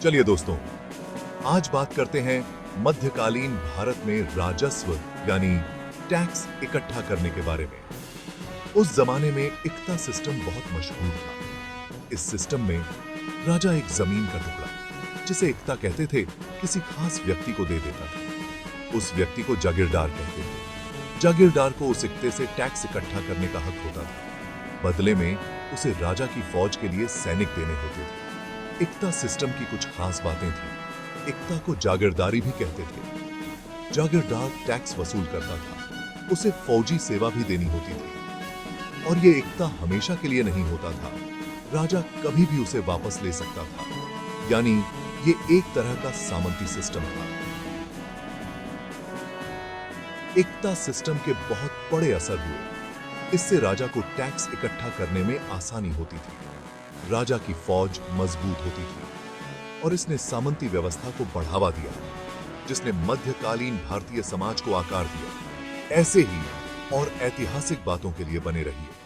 चलिए दोस्तों, आज बात करते हैं मध्यकालीन भारत में राजस्व यानी टैक्स इकट्ठा करने के बारे में। उस जमाने में इक्ता सिस्टम बहुत मशहूर था। इस सिस्टम में राजा एक जमीन का टुकड़ा, जिसे इक्ता कहते थे, किसी खास व्यक्ति को दे देता था। उस व्यक्ति को जागीरदार कहते थे। जागीरदार को उस इक्ते से टैक्स इकट्ठा करने का हक होता था। बदले में उसे राजा की फौज के लिए सैनिक देने होते थे। इक्ता सिस्टम की कुछ खास बातें थी। इक्ता को जागीरदारी भी कहते थे। जागीरदार टैक्स वसूल करता था, उसे फौजी सेवा भी देनी होती थी। और ये इक्ता हमेशा के लिए नहीं होता था, राजा कभी भी उसे वापस ले सकता था। यानी ये एक तरह का सामंती सिस्टम था। इक्ता सिस्टम के बहुत बड़े असर हुए। इससे राजा को टैक्स इकट्ठा करने में आसानी होती थी। राजा की फौज मजबूत होती थी और इसने सामंती व्यवस्था को बढ़ावा दिया, जिसने मध्यकालीन भारतीय समाज को आकार दिया। ऐसे ही और ऐतिहासिक बातों के लिए बने रहिए।